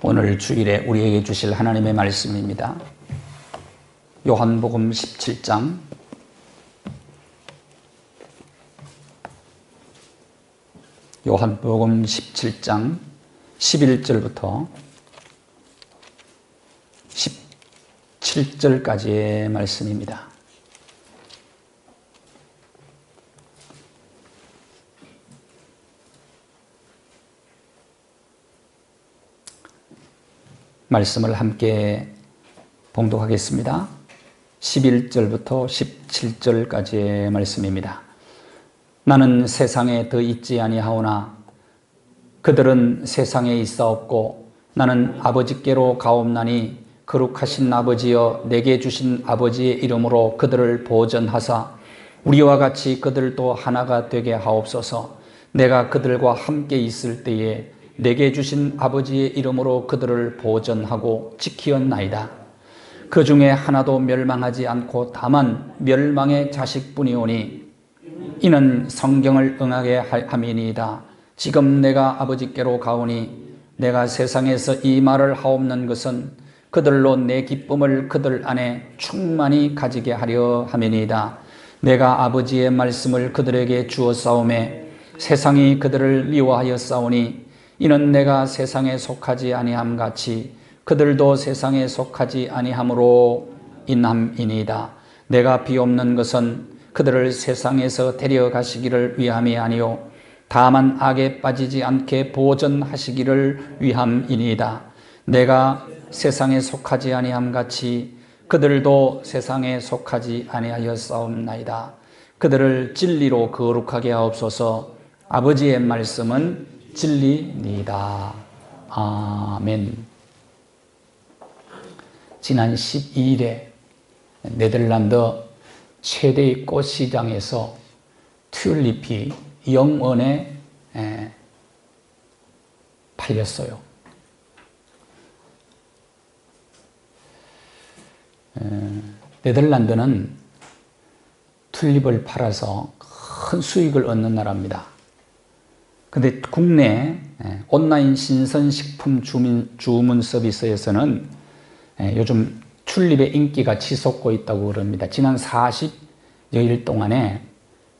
오늘 주일에 우리에게 주실 하나님의 말씀입니다. 요한복음 17장 11절부터 17절까지의 말씀입니다. 말씀을 함께 봉독하겠습니다. 11절부터 17절까지의 말씀입니다. 나는 세상에 더 있지 아니하오나 그들은 세상에 있사옵고 나는 아버지께로 가옵나니 거룩하신 아버지여 내게 주신 아버지의 이름으로 그들을 보전하사 우리와 같이 그들도 하나가 되게 하옵소서. 내가 그들과 함께 있을 때에 내게 주신 아버지의 이름으로 그들을 보전하고 지키었나이다. 그 중에 하나도 멸망하지 않고 다만 멸망의 자식뿐이오니 이는 성경을 응하게 함이니이다. 지금 내가 아버지께로 가오니 내가 세상에서 이 말을 하옵는 것은 그들로 내 기쁨을 그들 안에 충만히 가지게 하려 함이니이다. 내가 아버지의 말씀을 그들에게 주었사오매 세상이 그들을 미워하였사오니 이는 내가 세상에 속하지 아니함 같이 그들도 세상에 속하지 아니함으로 인함이니이다. 내가 비옵는 것은 그들을 세상에서 데려가시기를 위함이 아니요 다만 악에 빠지지 않게 보전하시기를 위함이니이다. 내가 세상에 속하지 아니함 같이 그들도 세상에 속하지 아니하였사옵나이다. 그들을 진리로 거룩하게 하옵소서. 아버지의 말씀은 진리니이다. 아멘. 지난 12일에 네덜란드 최대의 꽃시장에서 튤립이 0원에 팔렸어요. 네덜란드는 튤립을 팔아서 큰 수익을 얻는 나라입니다. 근데 국내 온라인 신선식품 주문 서비스에서는 요즘 튤립의 인기가 치솟고 있다고 그럽니다. 지난 40여일 동안에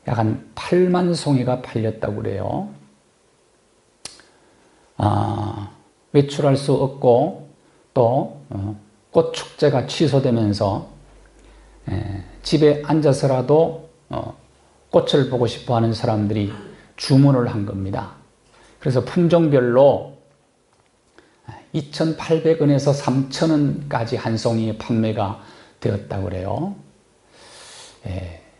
약 한 8만 송이가 팔렸다고 그래요. 외출할 수 없고 또 꽃축제가 취소되면서 집에 앉아서라도 꽃을 보고 싶어 하는 사람들이 주문을 한 겁니다. 그래서 품종별로 2,800원에서 3,000원까지 한 송이 판매가 되었다고 그래요.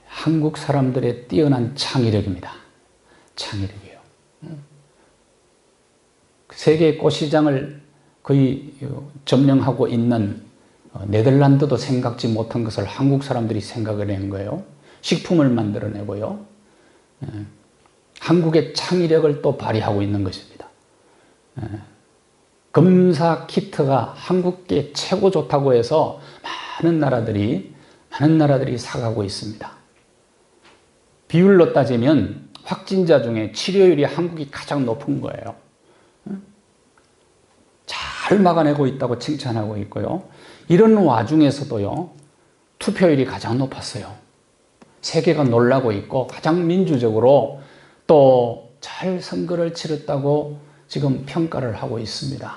한국 사람들의 뛰어난 창의력입니다. 창의력이에요. 세계 꽃시장을 거의 점령하고 있는 네덜란드도 생각지 못한 것을 한국 사람들이 생각을 낸 거예요. 식품을 만들어내고요. 한국의 창의력을 또 발휘하고 있는 것입니다. 검사 키트가 한국계 최고 좋다고 해서 많은 나라들이 사가고 있습니다. 비율로 따지면 확진자 중에 치료율이 한국이 가장 높은 거예요. 잘 막아내고 있다고 칭찬하고 있고요. 이런 와중에서도요, 투표율이 가장 높았어요. 세계가 놀라고 있고 가장 민주적으로 또 잘 선거를 치렀다고 지금 평가를 하고 있습니다.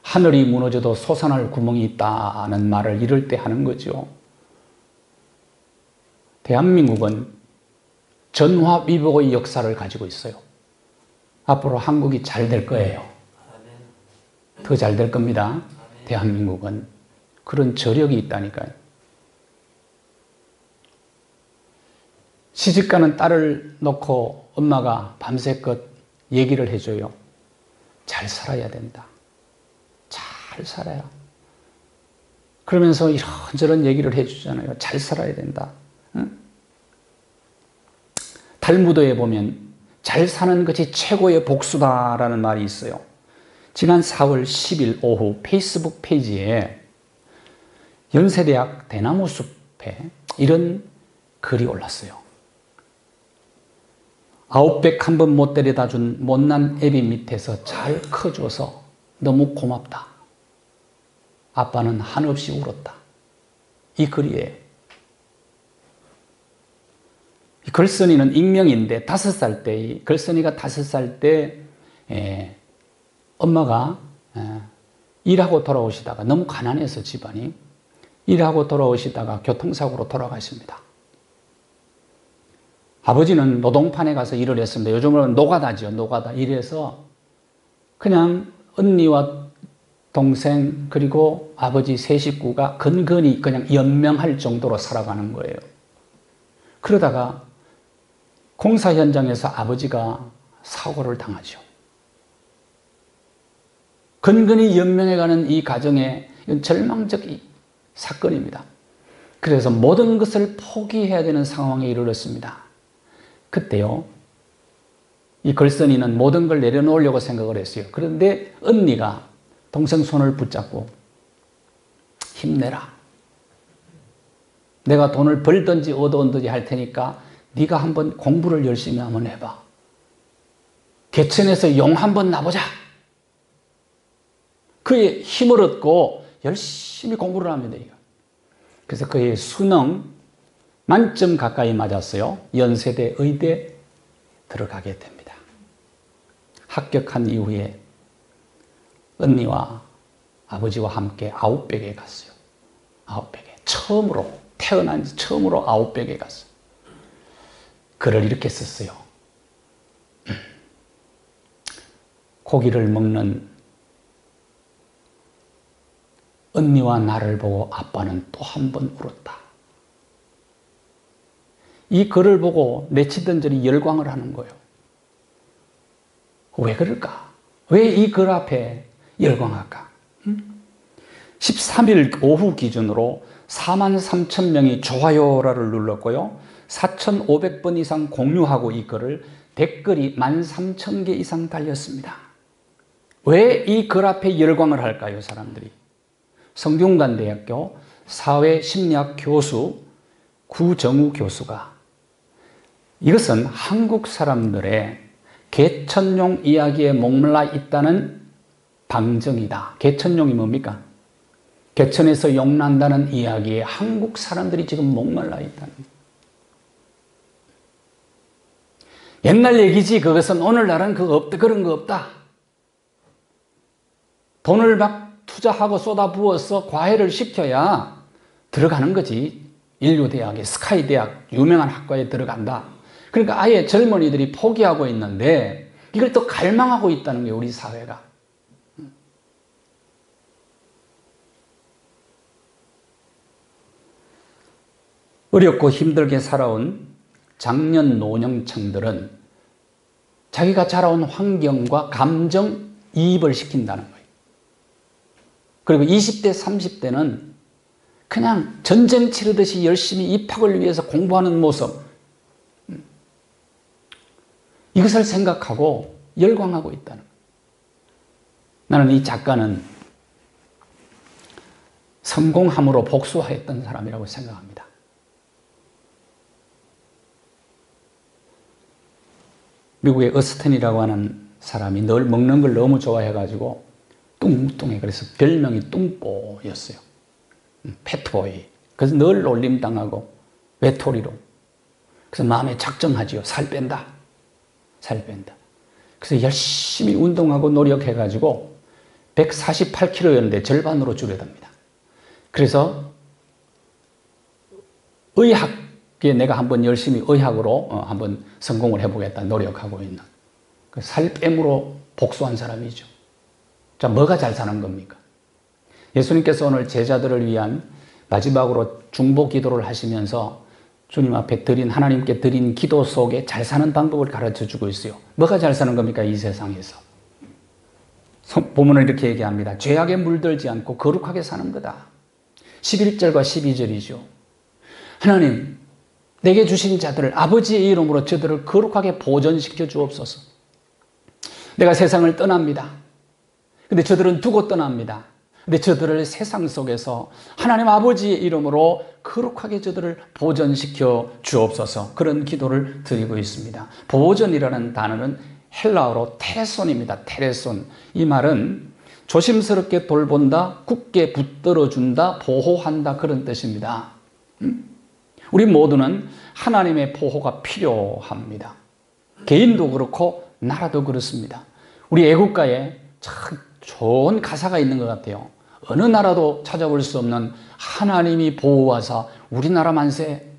하늘이 무너져도 솟아날 구멍이 있다는 말을 이럴 때 하는 거죠. 대한민국은 전화위복의 역사를 가지고 있어요. 앞으로 한국이 잘 될 거예요. 더 잘 될 겁니다. 대한민국은 그런 저력이 있다니까요. 시집가는 딸을 놓고 엄마가 밤새껏 얘기를 해줘요. 잘 살아야 된다. 잘 살아야. 그러면서 이런저런 얘기를 해주잖아요. 잘 살아야 된다. 응? 탈무드에 보면 잘 사는 것이 최고의 복수다라는 말이 있어요. 지난 4월 10일 오후 페이스북 페이지에 연세대학 대나무숲에 이런 글이 올랐어요. 아웃백 한 번 못 데려다 준 못난 애비 밑에서 잘 커줘서 너무 고맙다. 아빠는 한없이 울었다. 이 글이에요. 이 글쓴이는 익명인데 5살 때, 글쓴이가 5살 때 엄마가 일하고 돌아오시다가 너무 가난해서 집안이 일하고 돌아오시다가 교통사고로 돌아가십니다. 아버지는 노동판에 가서 일을 했습니다. 요즘은 노가다죠. 노가다. 일해서 그냥 언니와 동생 그리고 아버지 세 식구가 근근히 그냥 연명할 정도로 살아가는 거예요. 그러다가 공사 현장에서 아버지가 사고를 당하죠. 근근히 연명해가는 이 가정에 절망적 사건입니다. 그래서 모든 것을 포기해야 되는 상황에 이르렀습니다. 그때요, 이 글쓴이는 모든 걸 내려놓으려고 생각을 했어요. 그런데 언니가 동생 손을 붙잡고 힘내라. 내가 돈을 벌든지 얻어온든지 할 테니까 네가 한번 공부를 열심히 한번 해봐. 개천에서 용 한번 나보자. 그의 힘을 얻고 열심히 공부를 하면 돼요. 그래서 그의 수능 만점 가까이 맞았어요. 연세대 의대 들어가게 됩니다. 합격한 이후에 언니와 아버지와 함께 아웃백에 갔어요. 아웃백에. 처음으로, 태어난 지 처음으로 아웃백에 갔어요. 글을 이렇게 썼어요. 고기를 먹는 언니와 나를 보고 아빠는 또 한 번 울었다. 이 글을 보고 내치던 절이 열광을 하는 거예요. 왜 그럴까? 왜 이 글 앞에 열광할까? 13일 오후 기준으로 43,000명이 좋아요를 눌렀고요. 4,500번 이상 공유하고 이 글을 댓글이 13,000개 이상 달렸습니다. 왜 이 글 앞에 열광을 할까요, 사람들이? 성균관대학교 사회심리학 교수 구정우 교수가 이것은 한국 사람들의 개천용 이야기에 목말라 있다는 방증이다. 개천용이 뭡니까? 개천에서 용 난다는 이야기에 한국 사람들이 지금 목말라 있다는. 옛날 얘기지 그것은 오늘날은 그거 없다. 그런 거 없다. 돈을 막 투자하고 쏟아부어서 과외를 시켜야 들어가는 거지. 인류대학에 스카이대학 유명한 학과에 들어간다. 그러니까 아예 젊은이들이 포기하고 있는데 이걸 또 갈망하고 있다는 게 우리 사회가. 어렵고 힘들게 살아온 장년 노년층들은 자기가 자라온 환경과 감정 이입을 시킨다는 거예요. 그리고 20대, 30대는 그냥 전쟁 치르듯이 열심히 입학을 위해서 공부하는 모습, 이것을 생각하고 열광하고 있다는 거예요. 나는 이 작가는 성공함으로 복수했던 사람이라고 생각합니다. 미국의 어스틴이라고 하는 사람이 늘 먹는 걸 너무 좋아해가지고 뚱뚱해. 그래서 별명이 뚱보였어요. 패트보이. 그래서 늘 놀림당하고 외톨이로. 그래서 마음에 작정하지요. 살 뺀다. 살 뺀다. 그래서 열심히 운동하고 노력해가지고 148kg였는데 절반으로 줄여듭니다. 그래서 의학에 내가 한번 열심히 의학으로 한번 성공을 해보겠다 노력하고 있는 그 살 뺨으로 복수한 사람이죠. 자, 뭐가 잘 사는 겁니까? 예수님께서 오늘 제자들을 위한 마지막으로 중보 기도를 하시면서 주님 앞에 하나님께 드린 기도 속에 잘 사는 방법을 가르쳐 주고 있어요. 뭐가 잘 사는 겁니까? 이 세상에서. 본문은 이렇게 얘기합니다. 죄악에 물들지 않고 거룩하게 사는 거다. 11절과 12절이죠. 하나님, 내게 주신 자들을 아버지의 이름으로 저들을 거룩하게 보존시켜 주옵소서. 내가 세상을 떠납니다. 근데 저들은 두고 떠납니다. 근데 저들을 세상 속에서 하나님 아버지의 이름으로 거룩하게 저들을 보존시켜 주옵소서, 그런 기도를 드리고 있습니다. 보존이라는 단어는 헬라어로 테레손입니다. 테레손. 이 말은 조심스럽게 돌본다, 굳게 붙들어준다, 보호한다, 그런 뜻입니다. 우리 모두는 하나님의 보호가 필요합니다. 개인도 그렇고 나라도 그렇습니다. 우리 애국가에 참 좋은 가사가 있는 것 같아요. 어느 나라도 찾아볼 수 없는 하나님이 보호하사 우리나라 만세.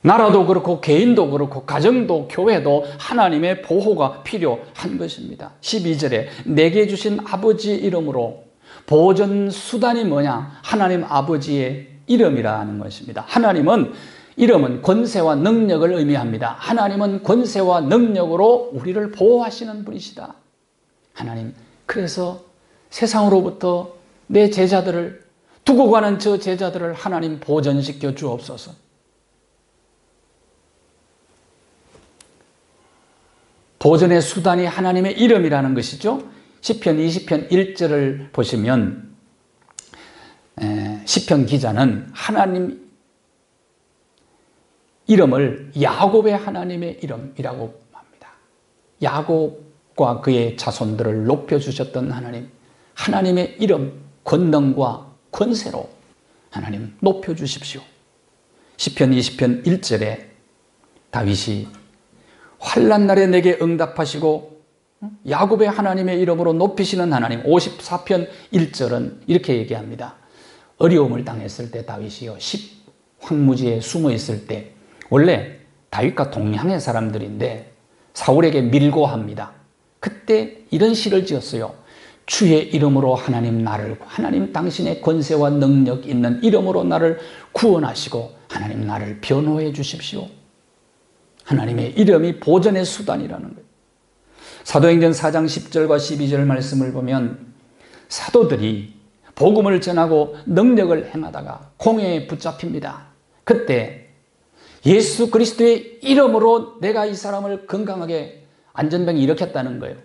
나라도 그렇고 개인도 그렇고 가정도 교회도 하나님의 보호가 필요한 것입니다. 12절에 내게 주신 아버지의 이름으로, 보존 수단이 뭐냐? 하나님 아버지의 이름이라는 것입니다. 하나님은, 이름은 권세와 능력을 의미합니다. 하나님은 권세와 능력으로 우리를 보호하시는 분이시다. 하나님, 그래서 세상으로부터 내 제자들을 두고 가는 저 제자들을 하나님 보존시켜 주옵소서. 보존의 수단이 하나님의 이름이라는 것이죠. 시편 20편 1절을 보시면 시편 기자는 하나님 이름을 야곱의 하나님의 이름이라고 합니다. 야곱과 그의 자손들을 높여주셨던 하나님, 하나님의 이름, 권능과 권세로 하나님 높여주십시오. 시편 20편 1절에 다윗이 환난 날에 내게 응답하시고 야곱의 하나님의 이름으로 높이시는 하나님, 54편 1절은 이렇게 얘기합니다. 어려움을 당했을 때 다윗이요, 황무지에 숨어 있을 때, 원래 다윗과 동양의 사람들인데 사울에게 밀고 합니다. 그때 이런 시를 지었어요. 주의 이름으로 하나님 나를, 하나님 당신의 권세와 능력 있는 이름으로 나를 구원하시고 하나님 나를 변호해 주십시오. 하나님의 이름이 보존의 수단이라는 거예요. 사도행전 4장 10절과 12절 말씀을 보면 사도들이 복음을 전하고 능력을 행하다가 공회에 붙잡힙니다. 그때 예수 그리스도의 이름으로 내가 이 사람을 건강하게 안전병이 일으켰다는 거예요.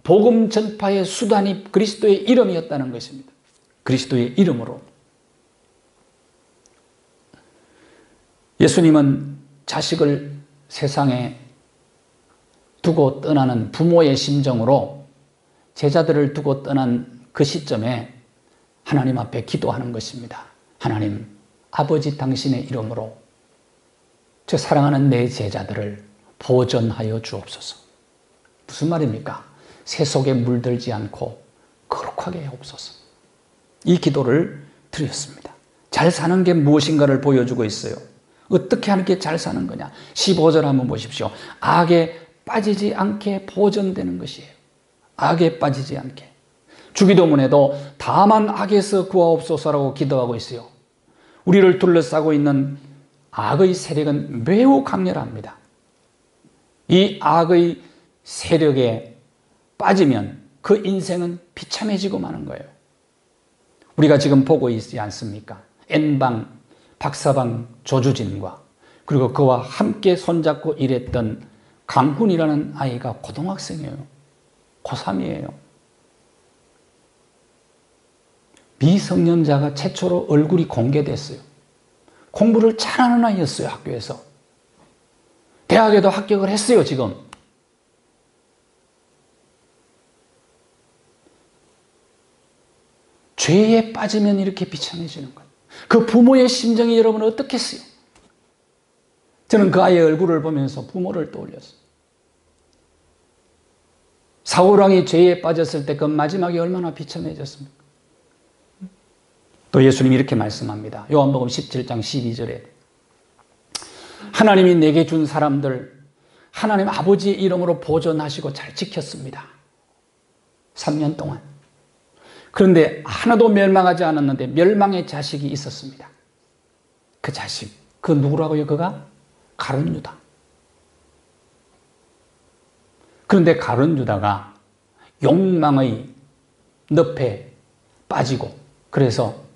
복음 전파의 수단이 그리스도의 이름이었다는 것입니다. 그리스도의 이름으로. 예수님은 자식을 세상에 두고 떠나는 부모의 심정으로 제자들을 두고 떠난 그 시점에 하나님 앞에 기도하는 것입니다. 하나님, 아버지 당신의 이름으로 저 사랑하는 내 제자들을 보존하여 주옵소서. 무슨 말입니까? 새 속에 물들지 않고 거룩하게 하옵소서. 이 기도를 드렸습니다. 잘 사는 게 무엇인가를 보여주고 있어요. 어떻게 하는 게 잘 사는 거냐? 15절 한번 보십시오. 악에 빠지지 않게 보존되는 것이에요. 악에 빠지지 않게. 주기도문에도 다만 악에서 구하옵소서라고 기도하고 있어요. 우리를 둘러싸고 있는 악의 세력은 매우 강렬합니다. 이 악의 세력에 빠지면 그 인생은 비참해지고 마는 거예요. 우리가 지금 보고 있지 않습니까? N방, 박사방 조주진과 그리고 그와 함께 손잡고 일했던 강훈이라는 아이가 고등학생이에요. 고3이에요. 미성년자가 최초로 얼굴이 공개됐어요. 공부를 잘하는 아이였어요, 학교에서. 대학에도 합격을 했어요, 지금. 죄에 빠지면 이렇게 비참해지는 거예요. 그 부모의 심정이 여러분 어떻겠어요? 저는 그 아이의 얼굴을 보면서 부모를 떠올렸어요. 사울왕이 죄에 빠졌을 때 그 마지막이 얼마나 비참해졌습니까? 또 예수님이 이렇게 말씀합니다. 요한복음 17장 12절에 하나님이 내게 준 사람들 하나님 아버지의 이름으로 보존하시고 잘 지켰습니다. 3년 동안. 그런데 하나도 멸망하지 않았는데 멸망의 자식이 있었습니다. 그 자식, 그 누구라고요? 그가 가룟 유다. 그런데 가룟 유다가 욕망의 늪에 빠지고 그래서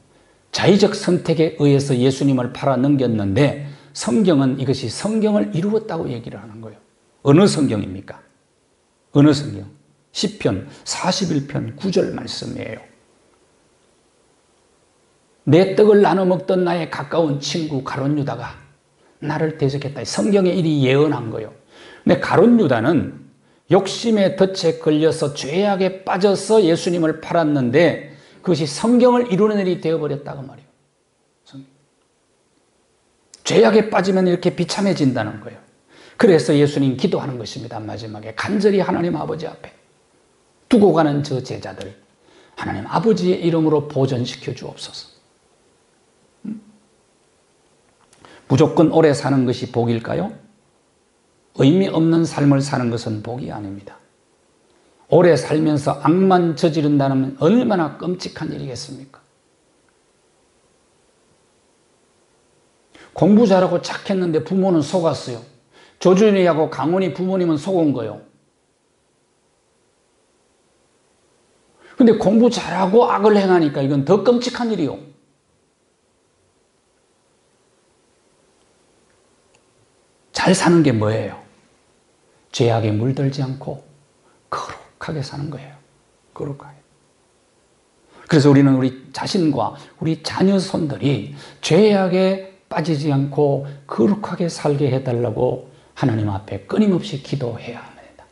자의적 선택에 의해서 예수님을 팔아 넘겼는데 성경은 이것이 성경을 이루었다고 얘기를 하는 거예요. 어느 성경입니까? 어느 성경? 시편 41편 9절 말씀이에요. 내 떡을 나눠 먹던 나의 가까운 친구 가룟 유다가 나를 대적했다. 성경에 이리 예언한 거예요. 근데 가룟 유다는 욕심의 덫에 걸려서 죄악에 빠져서 예수님을 팔았는데 그것이 성경을 이루는 일이 되어버렸다고 말이에요. 죄악에 빠지면 이렇게 비참해진다는 거예요. 그래서 예수님 기도하는 것입니다. 마지막에 간절히 하나님 아버지 앞에 두고 가는 저 제자들 하나님 아버지의 이름으로 보존시켜 주옵소서. 무조건 오래 사는 것이 복일까요? 의미 없는 삶을 사는 것은 복이 아닙니다. 오래 살면서 악만 저지른다는 얼마나 끔찍한 일이겠습니까? 공부 잘하고 착했는데 부모는 속았어요. 조준이하고 강원이 부모님은 속은 거예요. 근데 공부 잘하고 악을 행하니까 이건 더 끔찍한 일이요. 잘 사는 게 뭐예요? 죄악에 물들지 않고 거룩하게 사는 거예요. 거룩하게. 그래서 우리는 우리 자신과 우리 자녀 손들이 죄악에 빠지지 않고 거룩하게 살게 해달라고 하나님 앞에 끊임없이 기도해야 합니다.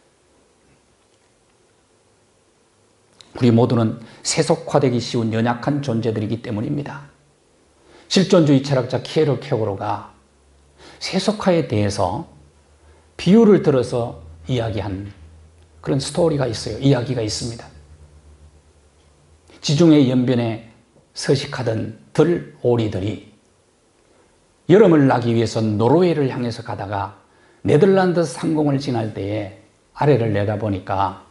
우리 모두는 세속화되기 쉬운 연약한 존재들이기 때문입니다. 실존주의 철학자 키에르 케고르가 세속화에 대해서 비유를 들어서 이야기한 그런 스토리가 있어요. 이야기가 있습니다. 지중해 연변에 서식하던 들오리들이 여름을 나기 위해서 노르웨이를 향해서 가다가 네덜란드 상공을 지날 때에 아래를 내다보니까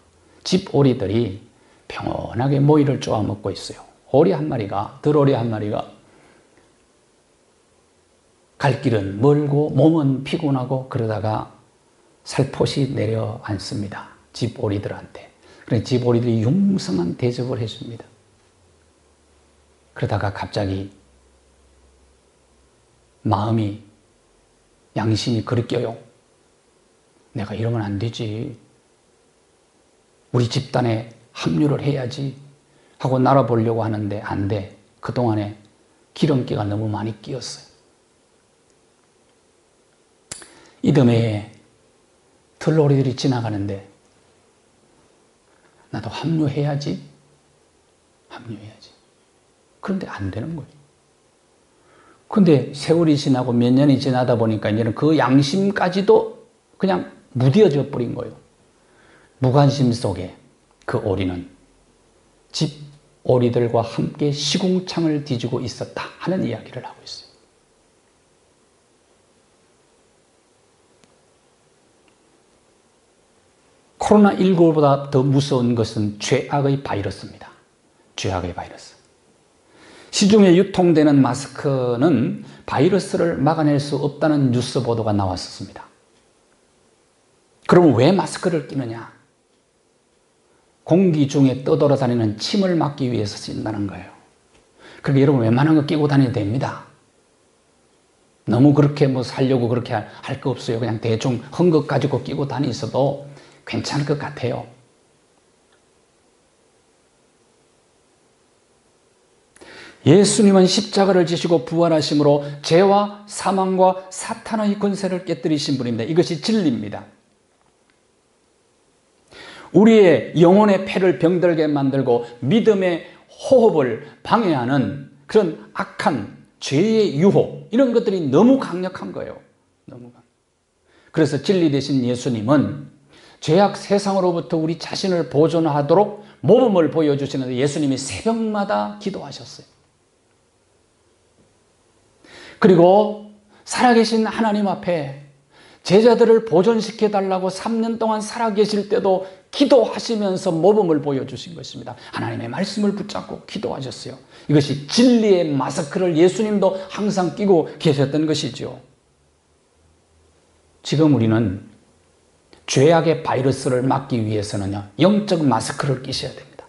집오리들이 평온하게 모이를 쪼아 먹고 있어요. 오리 한 마리가, 들오리 한 마리가 갈 길은 멀고 몸은 피곤하고 그러다가 살포시 내려앉습니다. 집오리들한테. 그래서 집오리들이 융성한 대접을 해줍니다. 그러다가 갑자기 마음이, 양심이 그리껴요. 내가 이러면 안 되지. 우리 집단에 합류를 해야지 하고 날아보려고 하는데 안 돼. 그동안에 기름기가 너무 많이 끼었어요. 이듬해에 들오리들이 지나가는데 나도 합류해야지. 그런데 안 되는 거예요. 근데 세월이 지나고 몇 년이 지나다 보니까 이제는 그 양심까지도 그냥 무뎌져 버린 거예요. 무관심 속에 그 오리는 집 오리들과 함께 시궁창을 뒤지고 있었다 하는 이야기를 하고 있어요. 코로나19보다 더 무서운 것은 죄악의 바이러스입니다. 죄악의 바이러스. 시중에 유통되는 마스크는 바이러스를 막아낼 수 없다는 뉴스 보도가 나왔었습니다. 그럼 왜 마스크를 끼느냐? 공기 중에 떠돌아다니는 침을 막기 위해서 쓴다는 거예요. 그러니까 여러분 웬만한 거 끼고 다녀도 됩니다. 너무 그렇게 살려고 그렇게 할 거 없어요. 그냥 대충 한 것 가지고 끼고 다니셔도 괜찮을 것 같아요. 예수님은 십자가를 지시고 부활하심으로 죄와 사망과 사탄의 권세를 깨뜨리신 분입니다. 이것이 진리입니다. 우리의 영혼의 폐를 병들게 만들고 믿음의 호흡을 방해하는 그런 악한 죄의 유혹, 이런 것들이 너무 강력한 거예요. 그래서 진리 되신 예수님은 죄악 세상으로부터 우리 자신을 보존하도록 모범을 보여주시는데 예수님이 새벽마다 기도하셨어요. 그리고 살아계신 하나님 앞에 제자들을 보존시켜달라고 3년 동안 살아계실 때도 기도하시면서 모범을 보여주신 것입니다. 하나님의 말씀을 붙잡고 기도하셨어요. 이것이 진리의 마스크를 예수님도 항상 끼고 계셨던 것이죠. 지금 우리는 죄악의 바이러스를 막기 위해서는요, 영적 마스크를 끼셔야 됩니다.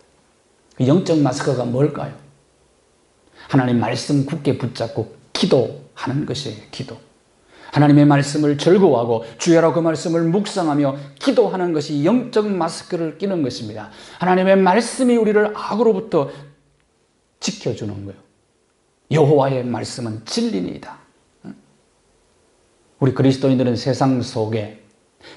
그 영적 마스크가 뭘까요? 하나님 말씀 굳게 붙잡고 기도하는 것이에요. 기도. 하나님의 말씀을 즐거워하고 주야로 그 말씀을 묵상하며 기도하는 것이 영적 마스크를 끼는 것입니다. 하나님의 말씀이 우리를 악으로부터 지켜주는 거예요. 여호와의 말씀은 진리니이다. 우리 그리스도인들은 세상 속에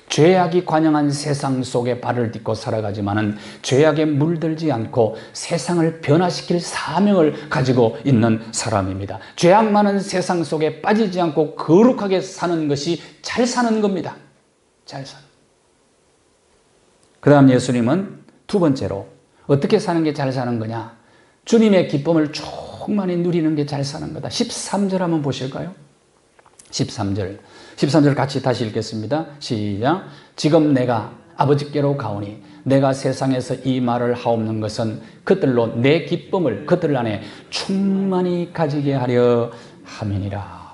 죄악이 관영한 세상 속에 발을 딛고 살아가지만은 죄악에 물들지 않고 세상을 변화시킬 사명을 가지고 있는 사람입니다. 죄악 많은 세상 속에 빠지지 않고 거룩하게 사는 것이 잘 사는 겁니다. 잘 사는. 그 다음 예수님은 두 번째로 어떻게 사는 게 잘 사는 거냐? 주님의 기쁨을 충만히 누리는 게 잘 사는 거다. 13절 한번 보실까요? 13절 같이 다시 읽겠습니다. 시작. 지금 내가 아버지께로 가오니 내가 세상에서 이 말을 하옵는 것은 그들로 내 기쁨을 그들 안에 충만히 가지게 하려 함이니라.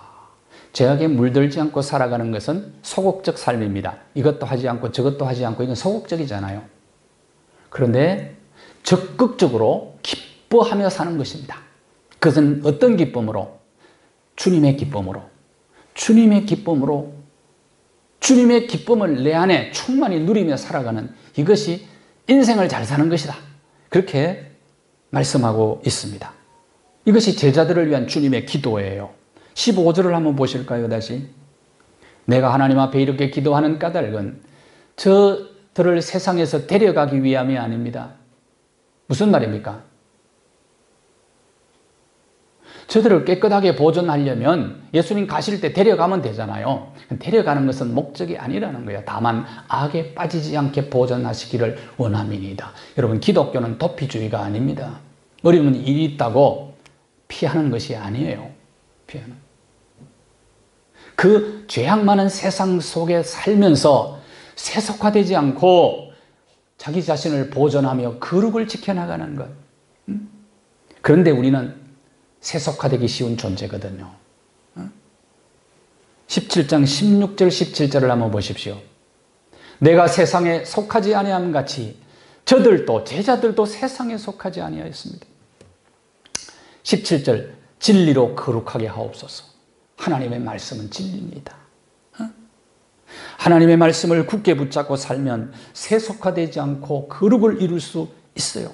죄악에 물들지 않고 살아가는 것은 소극적 삶입니다. 이것도 하지 않고 저것도 하지 않고 이건 소극적이잖아요. 그런데 적극적으로 기뻐하며 사는 것입니다. 그것은 어떤 기쁨으로? 주님의 기쁨으로. 주님의 기쁨으로, 주님의 기쁨을 내 안에 충만히 누리며 살아가는 이것이 인생을 잘 사는 것이다. 그렇게 말씀하고 있습니다. 이것이 제자들을 위한 주님의 기도예요. 15절을 한번 보실까요? 다시. 내가 하나님 앞에 이렇게 기도하는 까닭은 저들을 세상에서 데려가기 위함이 아닙니다. 무슨 말입니까? 저들을 깨끗하게 보존하려면 예수님 가실 때 데려가면 되잖아요. 데려가는 것은 목적이 아니라는 거예요. 다만 악에 빠지지 않게 보존하시기를 원함이니이다. 여러분, 기독교는 도피주의가 아닙니다. 어려운 일이 있다고 피하는 것이 아니에요. 피하는. 그 죄악 많은 세상 속에 살면서 세속화되지 않고 자기 자신을 보존하며 거룩을 지켜나가는 것. 그런데 우리는 세속화되기 쉬운 존재거든요. 17장 16절 17절을 한번 보십시오. 내가 세상에 속하지 아니함 같이 저들도 제자들도 세상에 속하지 아니하였습니다. 17절 진리로 거룩하게 하옵소서. 하나님의 말씀은 진리입니다. 하나님의 말씀을 굳게 붙잡고 살면 세속화되지 않고 거룩을 이룰 수 있어요.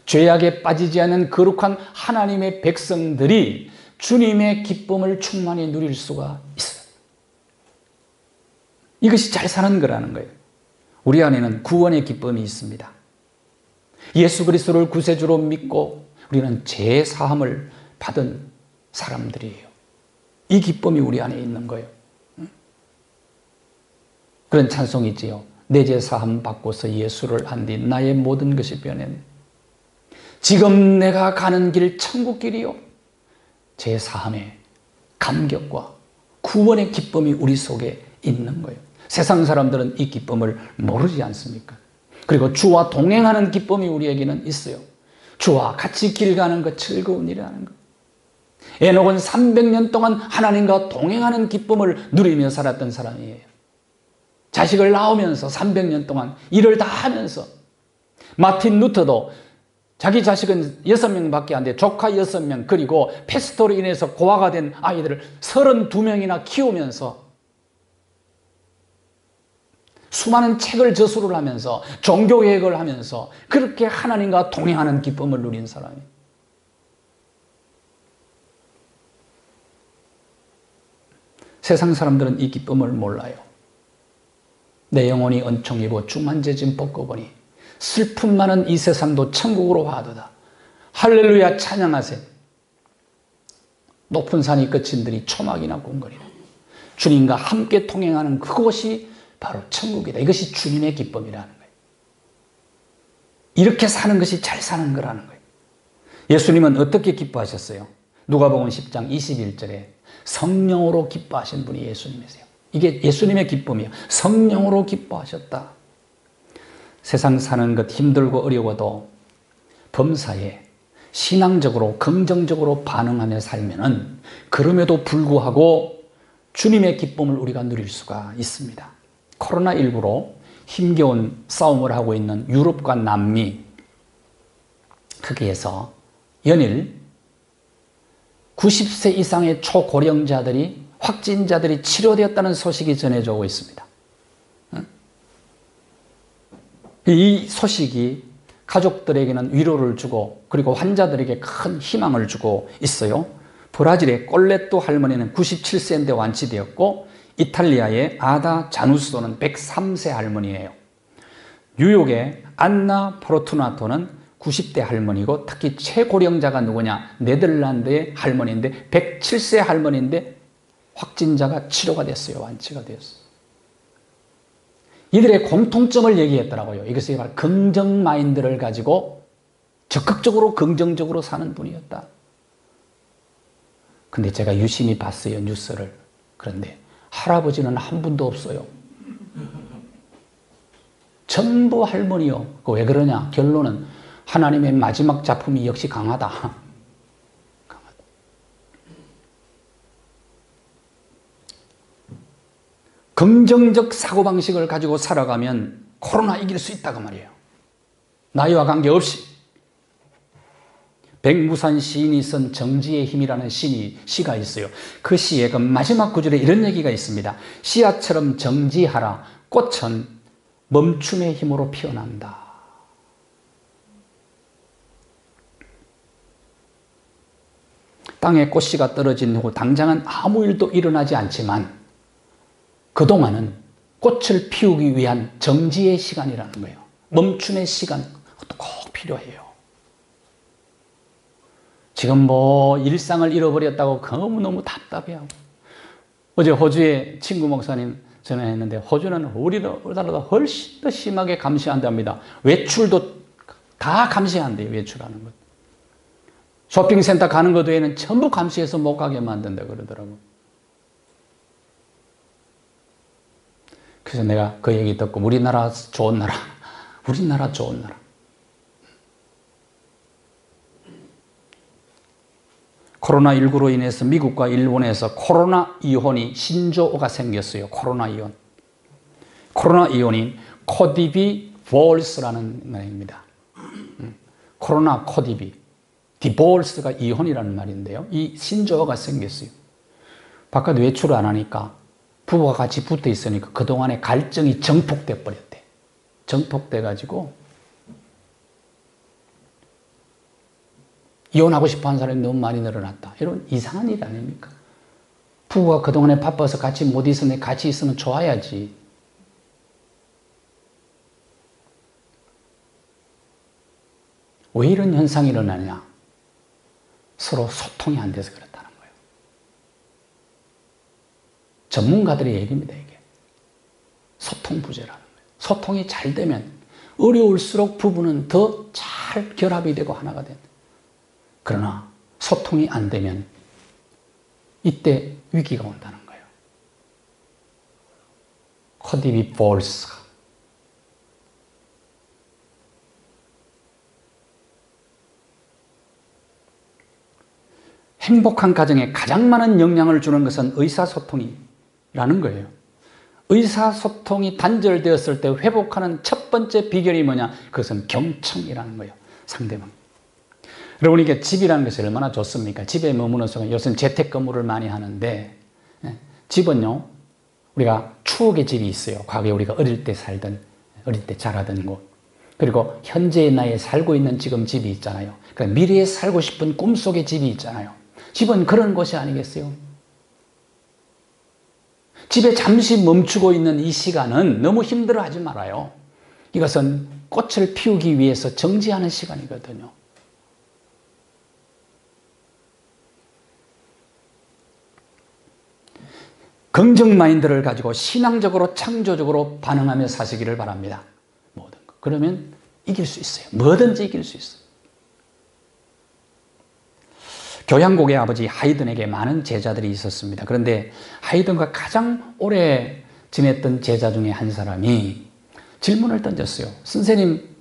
죄악에 빠지지 않은 거룩한 하나님의 백성들이 주님의 기쁨을 충만히 누릴 수가 있어요. 이것이 잘 사는 거라는 거예요. 우리 안에는 구원의 기쁨이 있습니다. 예수 그리스도를 구세주로 믿고 우리는 죄 사함을 받은 사람들이에요. 이 기쁨이 우리 안에 있는 거예요. 그런 찬송이 있지요. 내 죄 사함 받고서 예수를 안 뒤 나의 모든 것이 변했네. 지금 내가 가는 길 천국 길이요. 제 사함의 감격과 구원의 기쁨이 우리 속에 있는 거예요. 세상 사람들은 이 기쁨을 모르지 않습니까? 그리고 주와 동행하는 기쁨이 우리에게는 있어요. 주와 같이 길 가는 것, 즐거운 일이라는 것. 에녹은 300년 동안 하나님과 동행하는 기쁨을 누리며 살았던 사람이에요. 자식을 낳으면서 300년 동안 일을 다 하면서. 마틴 루터도 자기 자식은 6명밖에 안 돼. 조카 6명, 그리고 패스토로 인해서 고아가 된 아이들을 32명이나 키우면서 수많은 책을 저술을 하면서 종교개혁을 하면서 그렇게 하나님과 동행하는 기쁨을 누린 사람이에요. 세상 사람들은 이 기쁨을 몰라요. 내 영혼이 은총 입어 주만제진 벗고보니 슬픔 많은 이 세상도 천국으로 와도다. 할렐루야 찬양하세요. 높은 산이 끝인들이 초막이나 궁궐이라. 주님과 함께 통행하는 그곳이 바로 천국이다. 이것이 주님의 기쁨이라는 거예요. 이렇게 사는 것이 잘 사는 거라는 거예요. 예수님은 어떻게 기뻐하셨어요? 누가복음 10장 21절에 성령으로 기뻐하신 분이 예수님이세요. 이게 예수님의 기쁨이에요. 성령으로 기뻐하셨다. 세상 사는 것 힘들고 어려워도 범사에 신앙적으로 긍정적으로 반응하며 살면은 그럼에도 불구하고 주님의 기쁨을 우리가 누릴 수가 있습니다. 코로나19로 힘겨운 싸움을 하고 있는 유럽과 남미, 거기에서 연일 90세 이상의 초고령자들이 확진자들이 치료되었다는 소식이 전해져 오고 있습니다. 이 소식이 가족들에게는 위로를 주고 그리고 환자들에게 큰 희망을 주고 있어요. 브라질의 꼴레또 할머니는 97세인데 완치되었고 이탈리아의 아다 자누스도는 103세 할머니예요. 뉴욕의 안나 포르투나토는 90대 할머니고 특히 최고령자가 누구냐? 네덜란드의 할머니인데 107세 할머니인데 확진자가 치료가 됐어요. 완치가 됐어요. 이들의 공통점을 얘기했더라고요. 이것이 바로 긍정 마인드를 가지고 적극적으로 긍정적으로 사는 분이었다. 근데 제가 유심히 봤어요. 뉴스를. 그런데 할아버지는 한 분도 없어요. 전부 할머니요. 왜 그러냐? 결론은 하나님의 마지막 작품이 역시 강하다. 강하다. 긍정적 사고방식을 가지고 살아가면 코로나 이길 수 있다고 말이에요. 나이와 관계없이. 백무산 시인이 쓴 정지의 힘이라는 시가 있어요. 그 시의 그 마지막 구절에 이런 얘기가 있습니다. 씨앗처럼 정지하라. 꽃은 멈춤의 힘으로 피어난다. 땅에 꽃씨가 떨어진 후 당장은 아무 일도 일어나지 않지만 그동안은 꽃을 피우기 위한 정지의 시간이라는 거예요. 멈춤의 시간, 그것도 꼭 필요해요. 지금 뭐 일상을 잃어버렸다고 너무너무 답답해하고. 어제 호주에 친구 목사님 전화했는데 호주는 우리나라보다 훨씬 더 심하게 감시한답니다. 외출도 다 감시한대요. 외출하는 것. 쇼핑센터 가는 것 외에는 전부 감시해서 못 가게 만든다 그러더라고요. 그래서 내가 그 얘기 듣고 우리나라 좋은 나라, 우리나라 좋은 나라. 코로나19로 인해서 미국과 일본에서 코로나 이혼이 신조어가 생겼어요. 코로나 이혼. 코로나 이혼이 코디비볼스라는 말입니다. 코로나 코디비. 디볼스가 이혼이라는 말인데요. 이 신조어가 생겼어요. 바깥 외출을 안 하니까 부부가 같이 붙어 있으니까 그동안의 갈증이 정폭돼 버렸대. 정폭돼 가지고 이혼하고 싶어 하는 사람이 너무 많이 늘어났다. 이런 이상한 일 아닙니까? 부부가 그동안에 바빠서 같이 못 있으니 같이 있으면 좋아야지. 왜 이런 현상이 일어나냐? 서로 소통이 안 돼서 그렇다는 거예요. 전문가들의 얘기입니다, 이게. 소통 부재라는 거예요. 소통이 잘 되면 어려울수록 부부는 더 잘 결합이 되고 하나가 된다. 그러나 소통이 안 되면 이때 위기가 온다는 거예요. 코디비볼스. 행복한 가정에 가장 많은 영향을 주는 것은 의사소통이라는 거예요. 의사소통이 단절되었을 때 회복하는 첫 번째 비결이 뭐냐? 그것은 경청이라는 거예요. 상대방. 여러분, 이게 집이라는 것이 얼마나 좋습니까? 집에 머무는 순간, 요새는 재택근무를 많이 하는데, 집은요, 우리가 추억의 집이 있어요. 과거에 우리가 어릴 때 살던, 어릴 때 자라던 곳. 그리고 현재의 나이에 살고 있는 지금 집이 있잖아요. 그러니까 미래에 살고 싶은 꿈속의 집이 있잖아요. 집은 그런 곳이 아니겠어요? 집에 잠시 멈추고 있는 이 시간은 너무 힘들어하지 말아요. 이것은 꽃을 피우기 위해서 정지하는 시간이거든요. 긍정 마인드를 가지고 신앙적으로 창조적으로 반응하며 사시기를 바랍니다. 모든 것. 그러면 이길 수 있어요. 뭐든지 이길 수 있어요. 교향곡의 아버지 하이든에게 많은 제자들이 있었습니다. 그런데 하이든과 가장 오래 지냈던 제자 중에 한 사람이 질문을 던졌어요. 선생님,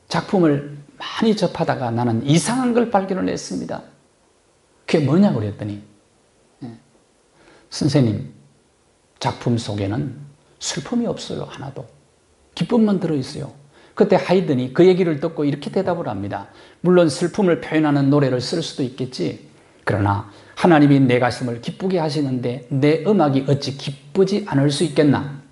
작품을 많이 접하다가 나는 이상한 걸 발견을 했습니다. 그게 뭐냐고 그랬더니, 선생님, 작품 속에는 슬픔이 없어요. 하나도. 기쁨만 들어있어요. 그때 하이든이 그 얘기를 듣고 이렇게 대답을 합니다. 물론 슬픔을 표현하는 노래를 쓸 수도 있겠지. 그러나 하나님이 내 가슴을 기쁘게 하시는데 내 음악이 어찌 기쁘지 않을 수 있겠나?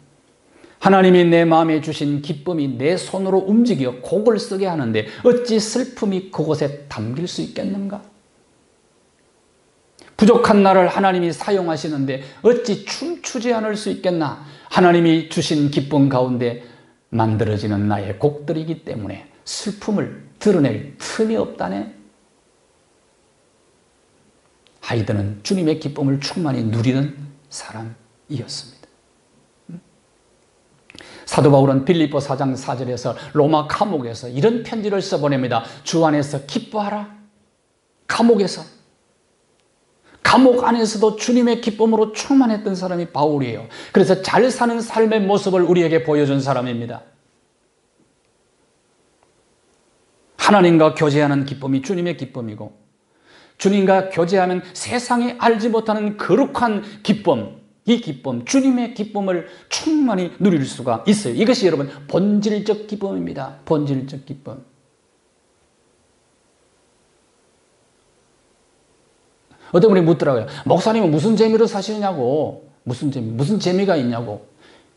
하나님이 내 마음에 주신 기쁨이 내 손으로 움직여 곡을 쓰게 하는데 어찌 슬픔이 그곳에 담길 수 있겠는가? 부족한 나를 하나님이 사용하시는데 어찌 춤추지 않을 수 있겠나? 하나님이 주신 기쁨 가운데 만들어지는 나의 곡들이기 때문에 슬픔을 드러낼 틈이 없다네. 하이드는 주님의 기쁨을 충만히 누리는 사람이었습니다. 사도 바울은 빌립보 4장 4절에서 로마 감옥에서 이런 편지를 써보냅니다. 주 안에서 기뻐하라. 감옥 안에서도 주님의 기쁨으로 충만했던 사람이 바울이에요. 그래서 잘 사는 삶의 모습을 우리에게 보여준 사람입니다. 하나님과 교제하는 기쁨이 주님의 기쁨이고, 주님과 교제하면 세상에 알지 못하는 거룩한 기쁨, 이 기쁨, 주님의 기쁨을 충만히 누릴 수가 있어요. 이것이 여러분 본질적 기쁨입니다. 본질적 기쁨. 어떤 분이 묻더라고요. 목사님은 무슨 재미로 사시느냐고. 무슨 재미가 있냐고.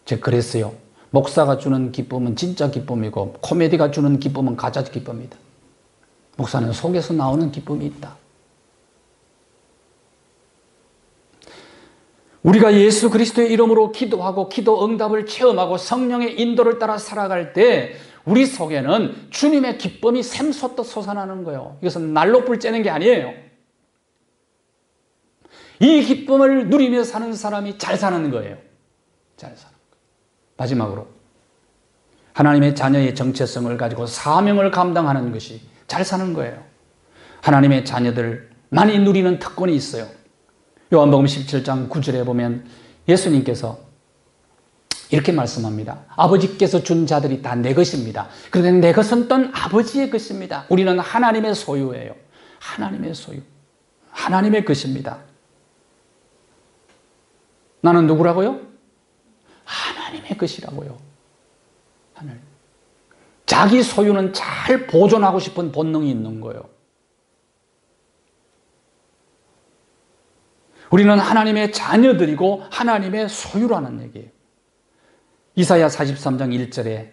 제가 그랬어요. 목사가 주는 기쁨은 진짜 기쁨이고 코미디가 주는 기쁨은 가짜 기쁨이다. 목사는 속에서 나오는 기쁨이 있다. 우리가 예수 그리스도의 이름으로 기도하고 기도 응답을 체험하고 성령의 인도를 따라 살아갈 때 우리 속에는 주님의 기쁨이 샘솟듯 솟아나는 거예요. 이것은 날로 불 쬐는 게 아니에요. 이 기쁨을 누리며 사는 사람이 잘 사는 거예요. 잘 사는 거예요. 마지막으로 하나님의 자녀의 정체성을 가지고 사명을 감당하는 것이 잘 사는 거예요. 하나님의 자녀들 많이 누리는 특권이 있어요. 요한복음 17장 9절에 보면 예수님께서 이렇게 말씀합니다. 아버지께서 준 자들이 다 내 것입니다. 그런데 내 것은 또 아버지의 것입니다. 우리는 하나님의 소유예요. 하나님의 소유. 하나님의 것입니다. 나는 누구라고요? 하나님의 것이라고요. 하나님. 자기 소유는 잘 보존하고 싶은 본능이 있는 거예요. 우리는 하나님의 자녀들이고 하나님의 소유라는 얘기예요. 이사야 43장 1절에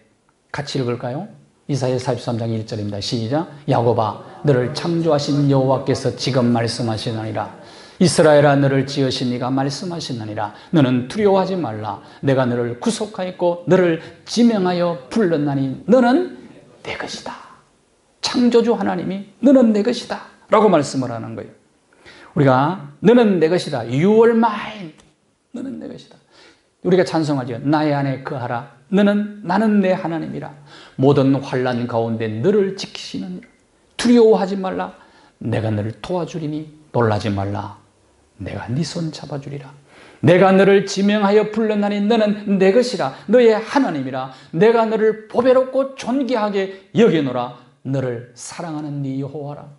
같이 읽을까요? 이사야 43장 1절입니다. 시작. 야곱아 너를 창조하신 여호와께서 지금 말씀하시느니라. 이스라엘아 너를 지으신 이가 말씀하시느니라. 너는 두려워하지 말라. 내가 너를 구속하였고 너를 지명하여 불렀나니 너는 내 것이다. 창조주 하나님이 너는 내 것이다 라고 말씀을 하는 거예요. 우리가 너는 내 것이다. You are mine. 너는 내 것이다. 우리가 찬송하죠. 나의 안에 거하라. 나는 내 하나님이라. 모든 환난 가운데 너를 지키시느니라. 두려워하지 말라. 내가 너를 도와주리니 놀라지 말라. 내가 네 손 잡아주리라. 내가 너를 지명하여 불렀나니 너는 내 것이라. 너의 하나님이라. 내가 너를 보배롭고 존귀하게 여기노라. 너를 사랑하는 네 여호와라.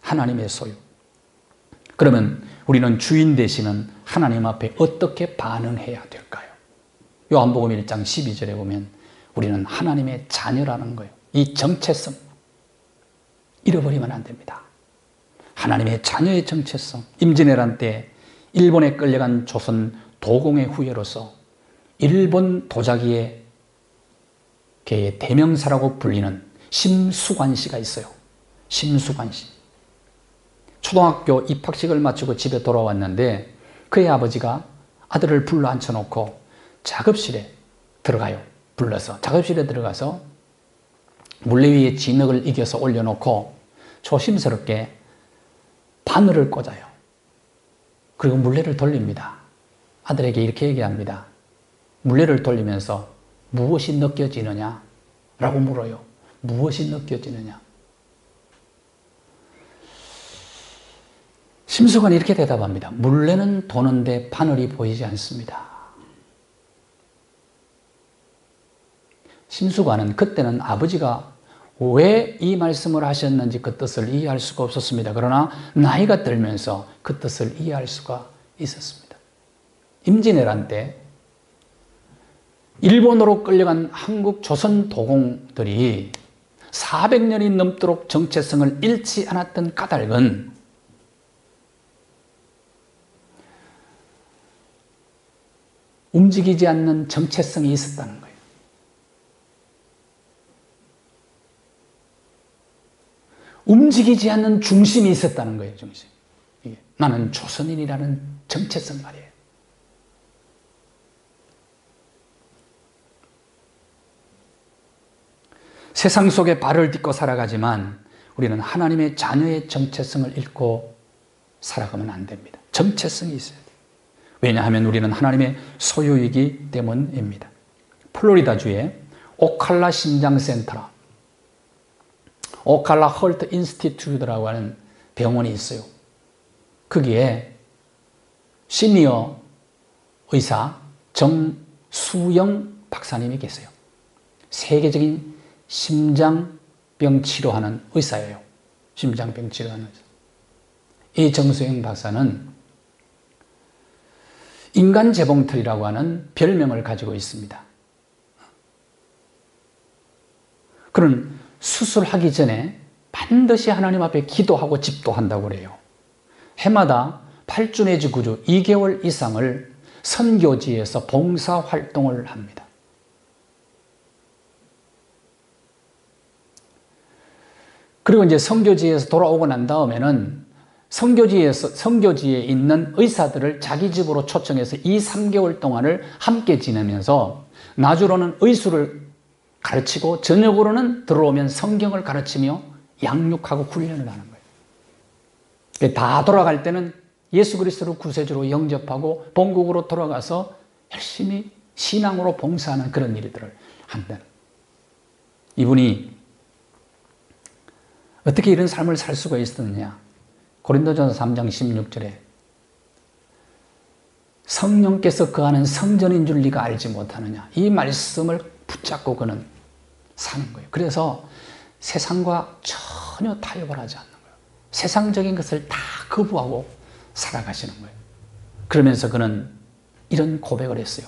하나님의 소유. 그러면 우리는 주인 되시는 하나님 앞에 어떻게 반응해야 될까요? 요한복음 1장 12절에 보면 우리는 하나님의 자녀라는 거예요. 이 정체성 잃어버리면 안 됩니다. 하나님의 자녀의 정체성. 임진왜란 때 일본에 끌려간 조선 도공의 후예로서 일본 도자기의 개의 대명사라고 불리는 심수관 씨가 있어요. 심수관 씨. 초등학교 입학식을 마치고 집에 돌아왔는데 그의 아버지가 아들을 불러 앉혀놓고 작업실에 들어가요. 불러서 작업실에 들어가서 물레 위에 진흙을 이겨서 올려놓고 조심스럽게 바늘을 꽂아요. 그리고 물레를 돌립니다. 아들에게 이렇게 얘기합니다. 물레를 돌리면서 무엇이 느껴지느냐? 라고 물어요. 무엇이 느껴지느냐? 심수관이 이렇게 대답합니다. 물레는 도는데 바늘이 보이지 않습니다. 심수관은 그때는 아버지가 왜 이 말씀을 하셨는지 그 뜻을 이해할 수가 없었습니다. 그러나 나이가 들면서 그 뜻을 이해할 수가 있었습니다. 임진왜란 때 일본으로 끌려간 한국 조선 도공들이 400년이 넘도록 정체성을 잃지 않았던 까닭은 움직이지 않는 정체성이 있었다는 거예요. 움직이지 않는 중심이 있었다는 거예요. 중심. 나는 조선인이라는 정체성 말이에요. 세상 속에 발을 딛고 살아가지만 우리는 하나님의 자녀의 정체성을 잃고 살아가면 안 됩니다. 정체성이 있어야 돼요. 왜냐하면 우리는 하나님의 소유이기 때문입니다. 플로리다주에 오칼라 심장센터라, 오칼라 헐트 인스티튜트라고 하는 병원이 있어요. 거기에 시니어 의사 정수영 박사님이 계세요. 세계적인 심장병 치료하는 의사예요. 심장병 치료하는 의사. 이 정수영 박사는 인간 재봉틀이라고 하는 별명을 가지고 있습니다. 그는 수술하기 전에 반드시 하나님 앞에 기도하고 집도한다고 그래요. 해마다 8주 내지 9주 2개월 이상을 선교지에서 봉사활동을 합니다. 그리고 이제 선교지에서 돌아오고 난 다음에는 선교지에 있는 의사들을 자기 집으로 초청해서 2, 3개월 동안을 함께 지내면서 낮으로는 의술을 가르치고 저녁으로는 들어오면 성경을 가르치며 양육하고 훈련을 하는 거예요. 다 돌아갈 때는 예수 그리스도를 구세주로 영접하고 본국으로 돌아가서 열심히 신앙으로 봉사하는 그런 일들을 한다는. 이분이 어떻게 이런 삶을 살 수가 있었느냐? 고린도전서 3장 16절에 성령께서 거하는 성전인 줄 네가 알지 못하느냐? 이 말씀을 붙잡고 그는 사는 거예요. 그래서 세상과 전혀 타협을 하지 않는 거예요. 세상적인 것을 다 거부하고 살아가시는 거예요. 그러면서 그는 이런 고백을 했어요.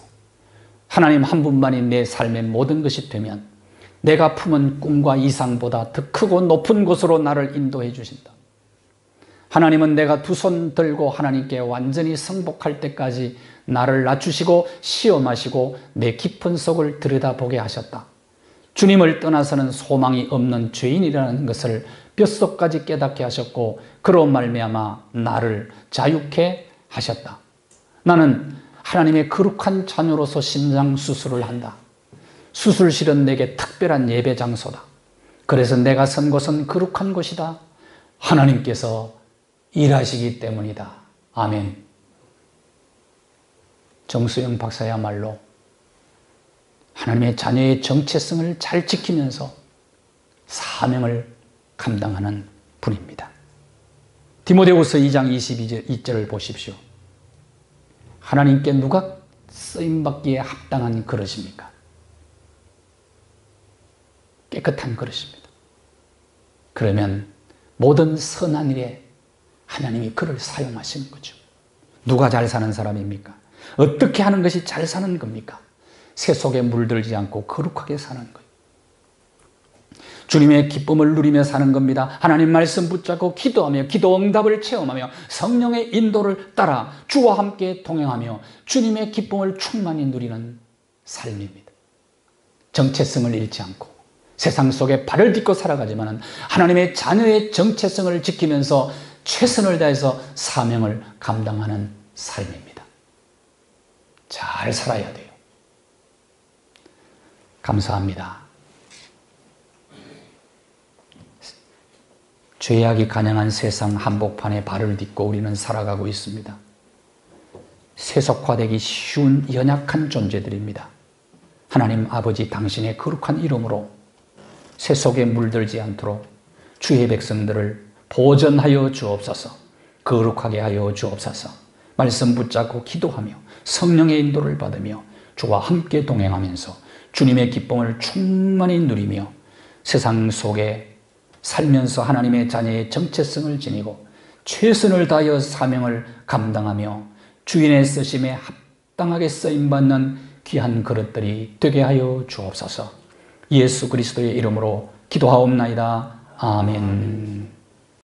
하나님 한 분만이 내 삶의 모든 것이 되면 내가 품은 꿈과 이상보다 더 크고 높은 곳으로 나를 인도해 주신다. 하나님은 내가 두 손 들고 하나님께 완전히 성복할 때까지 나를 낮추시고 시험하시고 내 깊은 속을 들여다보게 하셨다. 주님을 떠나서는 소망이 없는 죄인이라는 것을 뼛속까지 깨닫게 하셨고 그로 말미암아 나를 자유케 하셨다. 나는 하나님의 거룩한 자녀로서 심장수술을 한다. 수술실은 내게 특별한 예배 장소다. 그래서 내가 선 곳은 거룩한 곳이다. 하나님께서 일하시기 때문이다. 아멘. 정수영 박사야말로 하나님의 자녀의 정체성을 잘 지키면서 사명을 감당하는 분입니다. 디모데후서 2장 22절을 보십시오. 하나님께 누가 쓰임받기에 합당한 그릇입니까? 깨끗한 그릇입니다. 그러면 모든 선한 일에 하나님이 그를 사용하시는 거죠. 누가 잘 사는 사람입니까? 어떻게 하는 것이 잘 사는 겁니까? 새 속에 물들지 않고 거룩하게 사는 거예요. 주님의 기쁨을 누리며 사는 겁니다. 하나님 말씀 붙잡고 기도하며 기도 응답을 체험하며 성령의 인도를 따라 주와 함께 동행하며 주님의 기쁨을 충만히 누리는 삶입니다. 정체성을 잃지 않고 세상 속에 발을 딛고 살아가지만 하나님의 자녀의 정체성을 지키면서 최선을 다해서 사명을 감당하는 삶입니다. 잘 살아야 돼요. 감사합니다. 죄악이 간영한 세상 한복판에 발을 딛고 우리는 살아가고 있습니다. 세속화되기 쉬운 연약한 존재들입니다. 하나님 아버지 당신의 거룩한 이름으로 세속에 물들지 않도록 주의 백성들을 보전하여 주옵소서. 거룩하게 하여 주옵소서. 말씀 붙잡고 기도하며 성령의 인도를 받으며 주와 함께 동행하면서 주님의 기쁨을 충만히 누리며 세상 속에 살면서 하나님의 자녀의 정체성을 지니고 최선을 다하여 사명을 감당하며 주인의 쓰심에 합당하게 쓰임받는 귀한 그릇들이 되게 하여 주옵소서. 예수 그리스도의 이름으로 기도하옵나이다. 아멘.